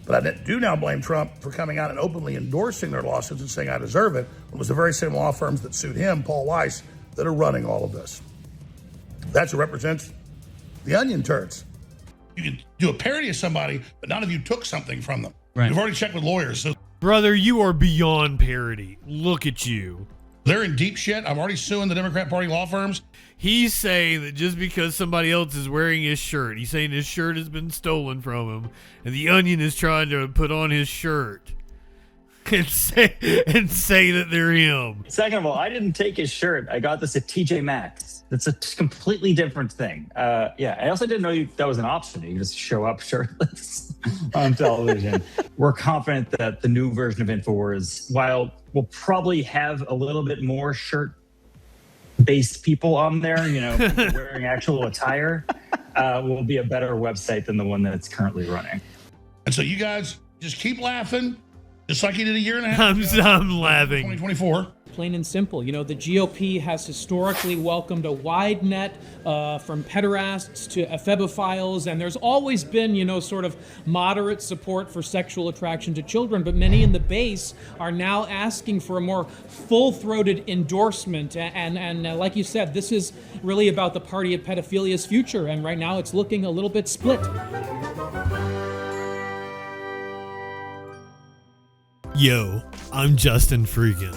But I do now blame Trump for coming out and openly endorsing their lawsuits and saying I deserve it. It was the very same law firms that sued him, Paul Weiss, that are running all of this. That's what represents the onion turds. You can do a parody of somebody, but none of you took something from them. Right. You've already checked with lawyers. So brother, you are beyond parody. Look at you. They're in deep shit. I'm already suing the Democrat Party law firms. He's saying that just because somebody else is wearing his shirt, he's saying his shirt has been stolen from him, and the Onion is trying to put on his shirt and say that they're him. Second of all, I didn't take his shirt. I got this at TJ Maxx. It's a completely different thing. Yeah, I also didn't know that was an option. You can just show up shirtless on television. We're confident that the new version of Infowars, while we'll probably have a little bit more shirt-based people on there, you know, wearing actual attire, will be a better website than the one that's currently running. And so you guys just keep laughing, just like you did a year and a half ago. I'm laughing. 2024. Plain and simple. You know, the GOP has historically welcomed a wide net from pederasts to ephebophiles, and there's always been, you know, sort of moderate support for sexual attraction to children, but many in the base are now asking for a more full-throated endorsement, and like you said, this is really about the party of pedophilia's future, and right now it's looking a little bit split. Yo, I'm Justin FREAKIN.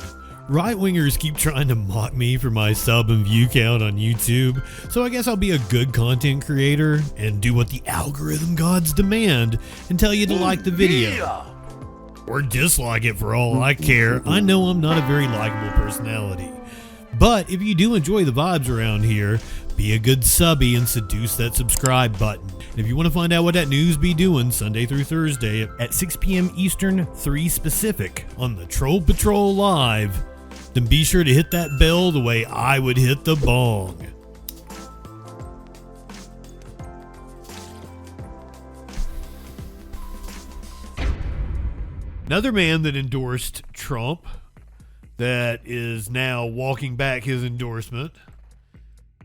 Right-wingers keep trying to mock me for my sub and view count on YouTube, so I guess I'll be a good content creator and do what the algorithm gods demand and tell you to like the video. Or dislike it for all I care. I know I'm not a very likable personality. But if you do enjoy the vibes around here, be a good subby and seduce that subscribe button. And if you want to find out what that news be doing Sunday through Thursday at 6 p.m. Eastern, 3 Pacific on the Troll Patrol Live, then be sure to hit that bell the way I would hit the bong. Another man that endorsed Trump that is now walking back his endorsement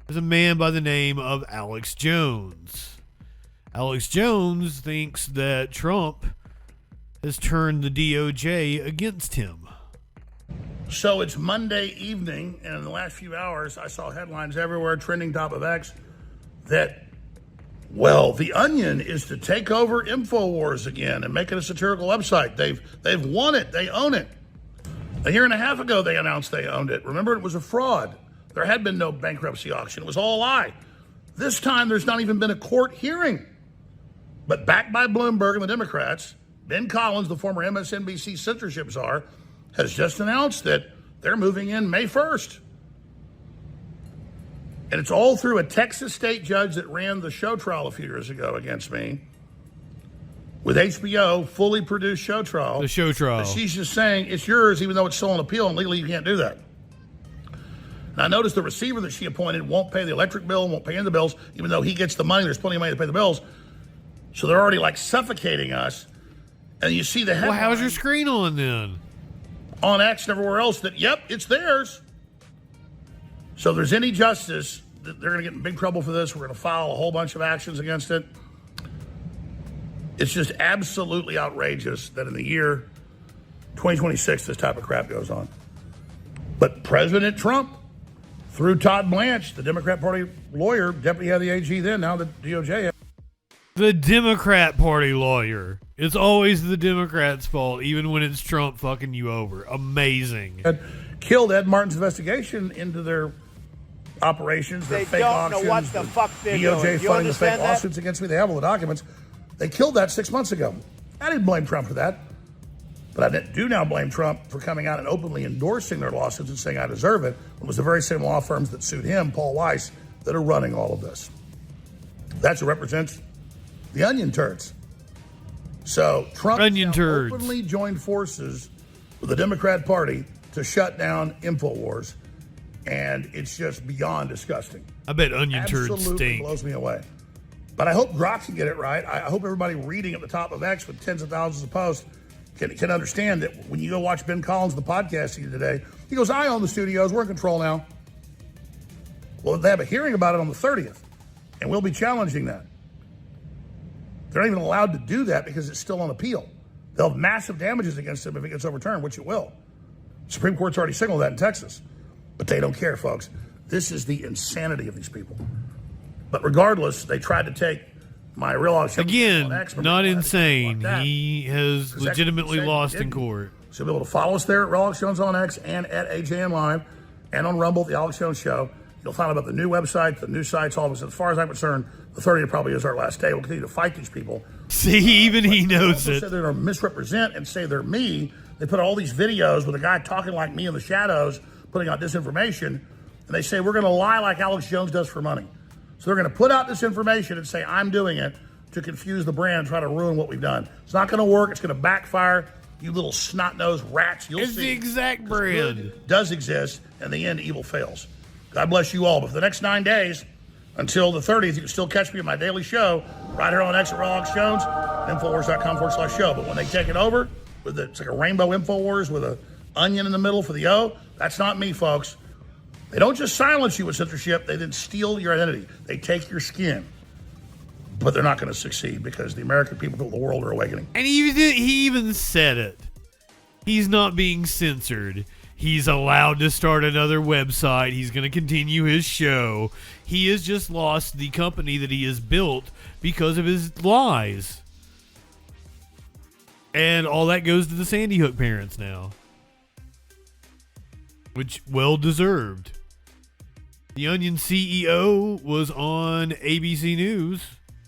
is a man by the name of Alex Jones. Alex Jones thinks that Trump has turned the DOJ against him. So it's Monday evening, and in the last few hours, I saw headlines everywhere, trending top of X, that, well, the Onion is to take over Infowars again and make it a satirical website. They've won it. They own it. A year and a half ago, they announced they owned it. Remember, it was a fraud. There had been no bankruptcy auction. It was all a lie. This time, there's not even been a court hearing. But backed by Bloomberg and the Democrats, Ben Collins, the former MSNBC censorship czar, has just announced that they're moving in May 1st. And it's all through a Texas state judge that ran the show trial a few years ago against me. With HBO, fully produced show trial. The show trial. She's just saying it's yours, even though it's still on appeal, and legally you can't do that. And I noticed the receiver that she appointed won't pay the electric bill, won't pay in the bills, even though he gets the money. There's plenty of money to pay the bills. So they're already like suffocating us. And you see the headline. Well, how's your screen on then? On X and everywhere else that, yep, it's theirs. So if there's any justice, they're going to get in big trouble for this. We're going to file a whole bunch of actions against it. It's just absolutely outrageous that in the year 2026, this type of crap goes on. But President Trump, through Todd Blanche, the Democrat Party lawyer, deputy head of the AG then, now the DOJ. The Democrat Party lawyer. It's always the Democrats' fault, even when it's Trump fucking you over. Amazing. Killed Ed Martin's investigation into their operations, their fake auctions. They don't know what the fuck they're doing. DOJ funding the fake lawsuits against me. They have all the documents. They killed that 6 months ago. I didn't blame Trump for that. But I do now blame Trump for coming out and openly endorsing their lawsuits and saying I deserve it. It was the very same law firms that sued him, Paul Weiss, that are running all of this. That's what represents the onion turds. So Trump openly joined forces with the Democrat Party to shut down Infowars. And it's just beyond disgusting. I bet onion turds stink. Absolutely blows me away. But I hope Grok can get it right. I hope everybody reading at the top of X with tens of thousands of posts can understand that when you go watch Ben Collins, the podcast today, he goes, I own the studios. We're in control now. Well, they have a hearing about it on the 30th, and we'll be challenging that. They're not even allowed to do that because it's still on appeal. They'll have massive damages against them if it gets overturned, which it will. Supreme Court's already signaled that in Texas. But they don't care, folks. This is the insanity of these people. But regardless, they tried to take my real auction. Again, not insane. He has legitimately lost in court. So you'll be able to follow us there at Real Alex Jones on X and at AJM Live and on Rumble at The Alex Jones Show. You'll find out about the new website, the new sites, all of us. As far as I'm concerned, the 30th probably is our last day. We'll continue to fight these people. See, even he knows it. Say they're going to misrepresent and say they're me. They put all these videos with a guy talking like me in the shadows, putting out disinformation, and they say we're going to lie like Alex Jones does for money. So they're going to put out this information and say I'm doing it to confuse the brand, try to ruin what we've done. It's not going to work. It's going to backfire. You little snot-nosed rats. You'll see. It's the exact brand. Good does exist, and in the end, evil fails. God bless you all. But for the next 9 days, until the 30th, you can still catch me at my daily show right here on X at Real Alex Jones, Infowars.com/show. But when they take it over, it's like a rainbow Infowars with an onion in the middle for the O, that's not me, folks. They don't just silence you with censorship, they then steal your identity. They take your skin. But they're not going to succeed because the American people of the world are awakening. And he even said it. He's not being censored. He's allowed to start another website. He's going to continue his show. He has just lost the company that he has built because of his lies. And all that goes to the Sandy Hook parents now. Which, well deserved. The Onion CEO was on ABC News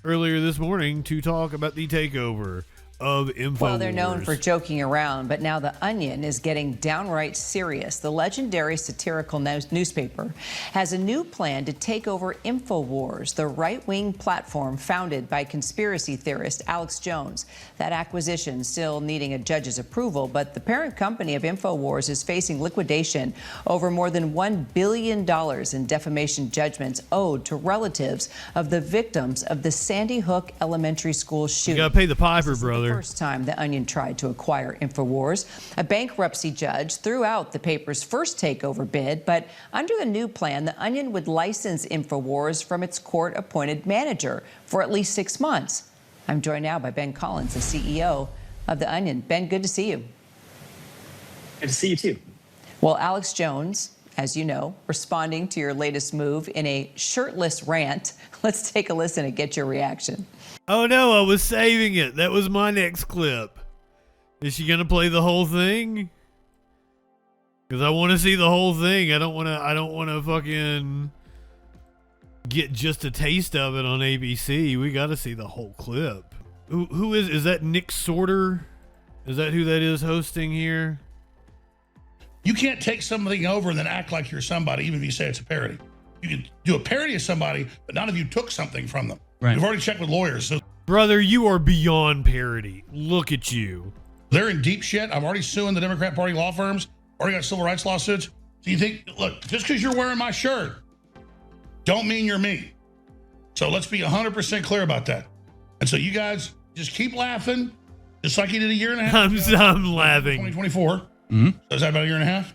earlier this morning to talk about the takeover of Infowars. Well, they're known for joking around, but now The Onion is getting downright serious. The legendary satirical newspaper has a new plan to take over Infowars, the right-wing platform founded by conspiracy theorist Alex Jones. That acquisition still needing a judge's approval, but the parent company of Infowars is facing liquidation over more than $1 billion in defamation judgments owed to relatives of the victims of the Sandy Hook Elementary School shooting. You gotta pay the piper, brother. First time The Onion tried to acquire Infowars. A bankruptcy judge threw out the paper's first takeover bid, but under the new plan, The Onion would license Infowars from its court-appointed manager for at least 6 months. I'm joined now by Ben Collins, the CEO of The Onion. Ben, good to see you. Good to see you too. Well, Alex Jones, as you know, responding to your latest move in a shirtless rant. Let's take a listen and get your reaction. Oh no, I was saving it. That was my next clip. Is she gonna play the whole thing? Because I want to see the whole thing. I don't want to fucking get just a taste of it on ABC. We got to see the whole clip. Who is that? Nick Sorter? Is that who that is hosting here? You can't take something over and then act like you're somebody, even if you say it's a parody. You can do a parody of somebody, but none of you took something from them. Right. We've already checked with lawyers. So brother, you are beyond parody. Look at you. They're in deep shit. I'm already suing the Democrat Party law firms. Already got civil rights lawsuits. So you think, look, just because you're wearing my shirt, don't mean you're me. So let's be 100% clear about that. And so you guys just keep laughing, just like you did a year and a half ago. I'm laughing. 2024. So is that about a year and a half?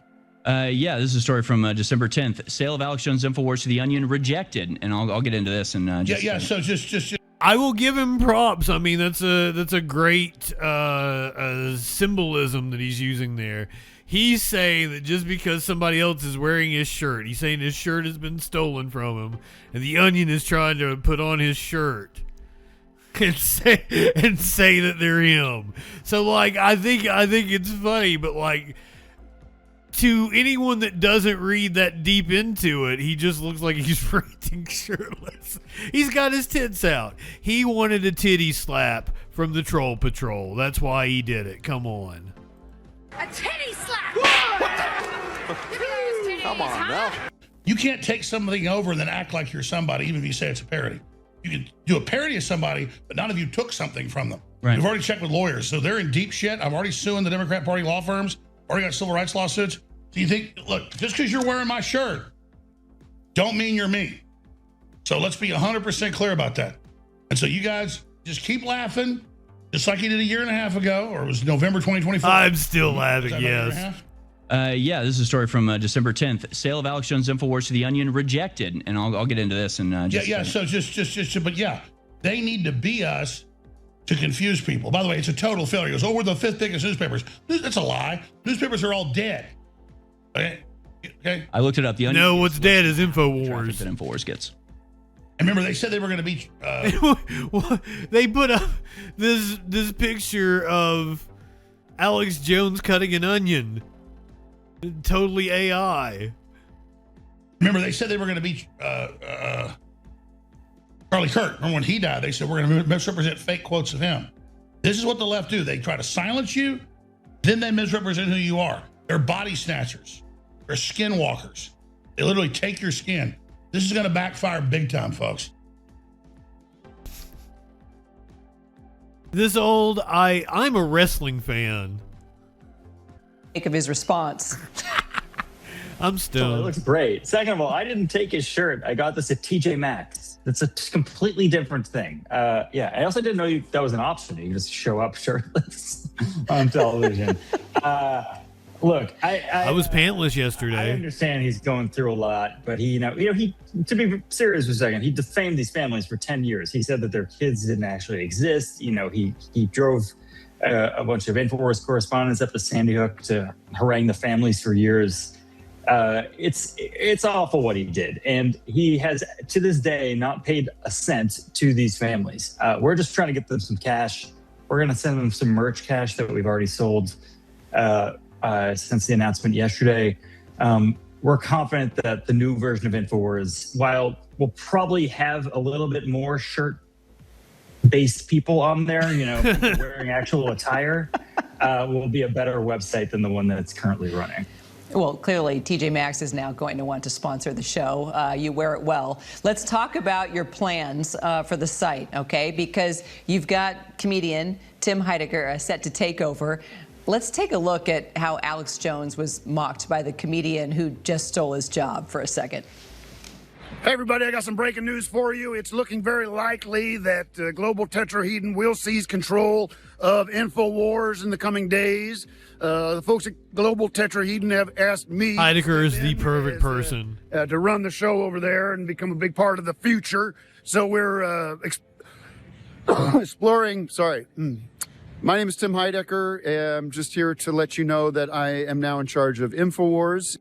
Yeah, this is a story from December 10th. Sale of Alex Jones Infowars to The Onion rejected, and I'll get into this. And So just I will give him props. I mean, that's a great symbolism that he's using there. He's saying that just because somebody else is wearing his shirt, he's saying his shirt has been stolen from him, and The Onion is trying to put on his shirt and say that they're him. So like, I think it's funny, but like, to anyone that doesn't read that deep into it, he just looks like he's ranting shirtless. He's got his tits out. He wanted a titty slap from the Troll Patrol. That's why he did it. Come on. A titty slap! Come on now. You can't take something over and then act like you're somebody, even if you say it's a parody. You can do a parody of somebody, but none of you took something from them. Right. We've already checked with lawyers. So they're in deep shit. I'm already suing the Democrat Party law firms. Already got civil rights lawsuits. So you think, look, just because you're wearing my shirt, don't mean you're me. So let's be 100% clear about that. And so you guys just keep laughing, just like you did a year and a half ago, or it was November 2024. I'm still laughing, yes. Yeah, this is a story from December 10th. Sale of Alex Jones Infowars to The Onion rejected, and I'll get into this. And So just, but yeah, they need to be us to confuse people. By the way, it's a total failure. He goes, oh, we're the 5th biggest newspapers. That's a lie. Newspapers are all dead. Okay. I looked it up. The Onion. No, what's dead is traffic Infowars. that Infowars gets. And remember, they said they were going to be. They put up this picture of Alex Jones cutting an onion. Totally AI. Remember, they said they were going to be Charlie Kirk. Remember when he died? They said we're going to misrepresent fake quotes of him. This is what the left do. They try to silence you, then they misrepresent who you are. They're body snatchers. They're skinwalkers. They literally take your skin. This is going to backfire big time, folks. I'm a wrestling fan. Of his response. I'm Oh, stoned. it looks great. Second of all, I didn't take his shirt. I got this at TJ Maxx. It's a completely different thing. Yeah, I also didn't know that was an option. You can just show up shirtless on television. Look, I was pantless yesterday. I understand he's going through a lot, but he to be serious for a second, he defamed these families for 10 years. He said that their kids didn't actually exist. He drove a bunch of Infowars correspondents up to Sandy Hook to harangue the families for years. It's awful what he did, and he has to this day not paid a cent to these families. We're just trying to get them some cash. We're going to send them some merch cash that we've already sold since the announcement yesterday. We're confident that the new version of Infowars, while we'll probably have a little bit more shirt-based people on there, people wearing actual attire, will be a better website than the one that's currently running. Well, clearly, TJ Maxx is now going to want to sponsor the show. You wear it well. Let's talk about your plans for the site, okay? Because you've got comedian Tim Heidecker set to take over. Let's take a look at how Alex Jones was mocked by the comedian who just stole his job for a second. Hey, everybody, I got some breaking news for you. It's looking very likely that global tetrahedron will seize control of Infowars in the coming days. The folks at Global Tetrahedron have asked me Heidecker is the perfect person to run the show over there and become a big part of the future. So we're exploring. Sorry. My name is Tim Heidecker. I'm just here to let you know that I am now in charge of Infowars.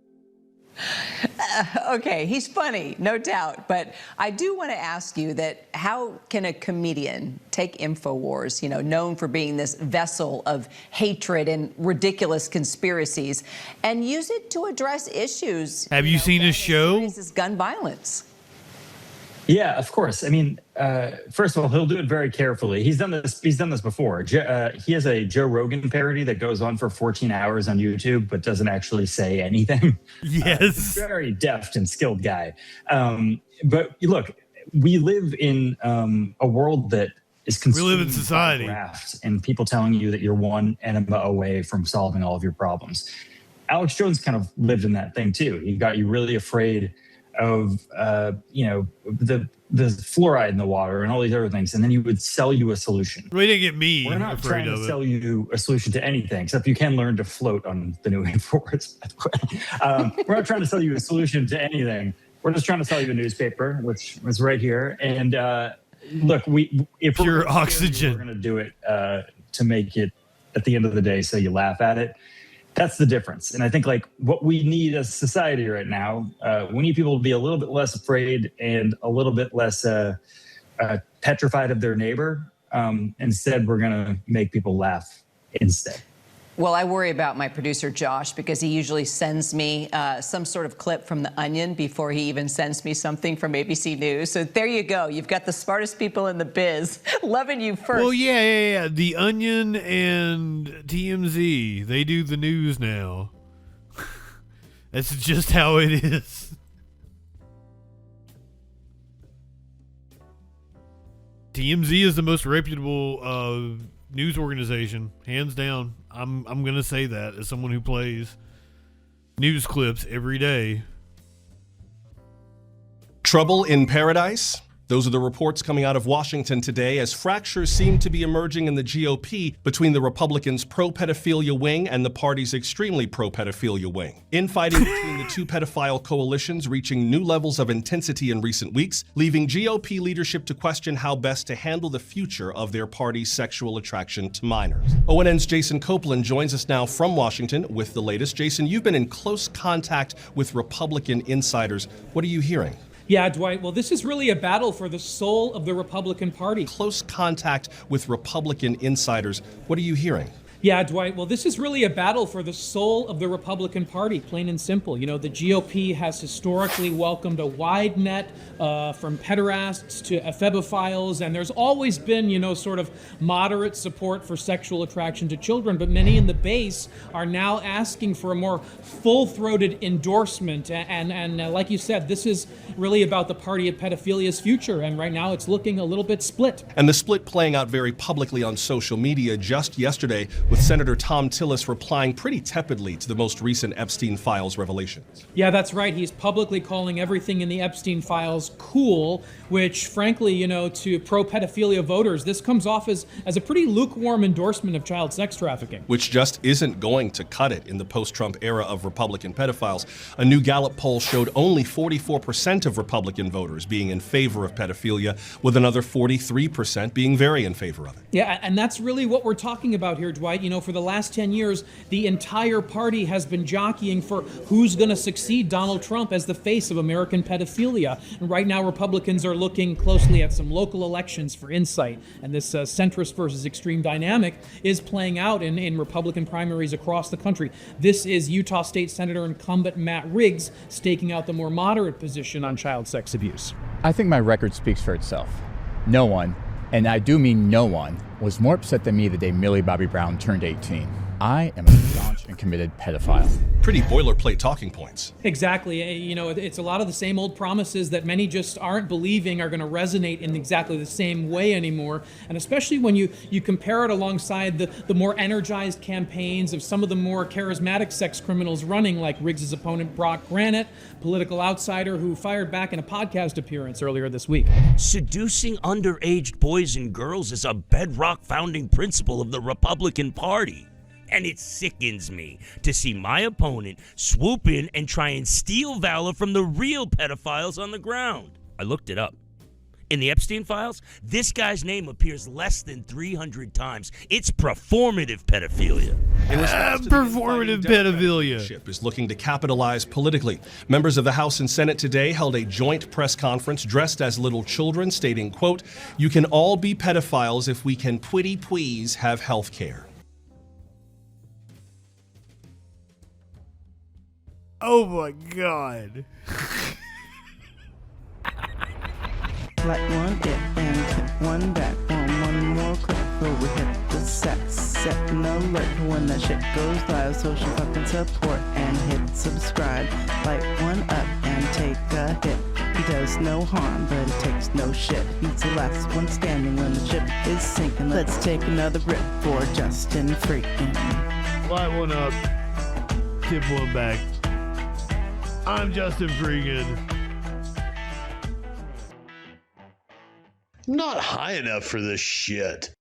Okay, he's funny, no doubt. But I do want to ask you that how can a comedian take Infowars, known for being this vessel of hatred and ridiculous conspiracies, and use it to address issues? Have you seen his show? Gun violence. Yeah, of course. I mean, first of all, he'll do it very carefully. He's done this before. He has a Joe Rogan parody that goes on for 14 hours on YouTube, but doesn't actually say anything. Yes. Very deft and skilled guy. But look, we live in a world that is consumed we live in society. by graft and people telling you that you're one enema away from solving all of your problems. Alex Jones kind of lived in that thing too. He got you really afraid of the fluoride in the water and all these other things, and then he would sell you a solution. We didn't get me. We're not afraid trying of to it. sell you a solution to anything, except you can learn to float on the new Infowars. We're not trying to sell you a solution to anything. We're just trying to sell you a newspaper, which was right here. And look, if pure we're oxygen, we're going to do it to make it at the end of the day so you laugh at it. That's the difference. And I think what we need as a society right now, we need people to be a little bit less afraid and a little bit less petrified of their neighbor. Instead, we're going to make people laugh instead. Well, I worry about my producer, Josh, because he usually sends me some sort of clip from The Onion before he even sends me something from ABC News. So there you go. You've got the smartest people in the biz loving you first. Well, yeah. The Onion and TMZ, they do the news now. That's just how it is. TMZ is the most reputable news organization, hands down. I'm gonna say that as someone who plays news clips every day. Trouble in Paradise? Those are the reports coming out of Washington today as fractures seem to be emerging in the GOP between the Republicans' pro-pedophilia wing and the party's extremely pro-pedophilia wing. Infighting between the two pedophile coalitions reaching new levels of intensity in recent weeks, leaving GOP leadership to question how best to handle the future of their party's sexual attraction to minors. ONN's Jason Copeland joins us now from Washington with the latest. Jason, you've been in close contact with Republican insiders. What are you hearing? Yeah, Dwight, well, this is really a battle for the soul of the Republican Party. Close contact with Republican insiders. What are you hearing? Yeah, Dwight, well, this is really a battle for the soul of the Republican Party, plain and simple. You know, the GOP has historically welcomed a wide net from pederasts to ephebophiles, and there's always been, you know, sort of moderate support for sexual attraction to children, but many in the base are now asking for a more full-throated endorsement, and like you said, this is really about the party of pedophilia's future, and right now it's looking a little bit split. And the split playing out very publicly on social media just yesterday, with Senator Tom Tillis replying pretty tepidly to the most recent Epstein Files revelations. Yeah, that's right. He's publicly calling everything in the Epstein Files cool, which frankly, you know, to pro-pedophilia voters, this comes off as a pretty lukewarm endorsement of child sex trafficking. Which just isn't going to cut it in the post-Trump era of Republican pedophiles. A new Gallup poll showed only 44% of Republican voters being in favor of pedophilia, with another 43% being very in favor of it. Yeah, and that's really what we're talking about here, Dwight. You know, for the last 10 years, the entire party has been jockeying for who's going to succeed Donald Trump as the face of American pedophilia. And right now, Republicans are looking closely at some local elections for insight. And this centrist versus extreme dynamic is playing out in Republican primaries across the country. This is Utah State Senator incumbent Matt Riggs staking out the more moderate position on child sex abuse. I think my record speaks for itself. No one, and I do mean no one, was more upset than me the day Millie Bobby Brown turned 18. I am a staunch and committed pedophile. Pretty boilerplate talking points. Exactly. You know, it's a lot of the same old promises that many just aren't believing are going to resonate in exactly the same way anymore. And especially when you compare it alongside the more energized campaigns of some of the more charismatic sex criminals running, like Riggs' opponent Brock Granite, political outsider who fired back in a podcast appearance earlier this week. Seducing underage boys and girls is a bedrock founding principle of the Republican Party. And it sickens me to see my opponent swoop in and try and steal valor from the real pedophiles on the ground. I looked it up. In the Epstein Files, this guy's name appears less than 300 times. It's performative pedophilia. Performative pedophilia Is looking to capitalize politically. Members of the House and Senate today held a joint press conference dressed as little children, stating, quote, "You can all be pedophiles if we can pretty please have health care." Oh my God. Like one hit and click one back on one more click before we hit the set an alert when that shit goes live, social fucking support and hit subscribe. Light one up and take a hit. He does no harm, but he takes no shit. He's the last one standing when the ship is sinking. Let's take another rip for Justin Freakin. Light one up, tip one back. I'm Justin Freakin. Not high enough for this shit.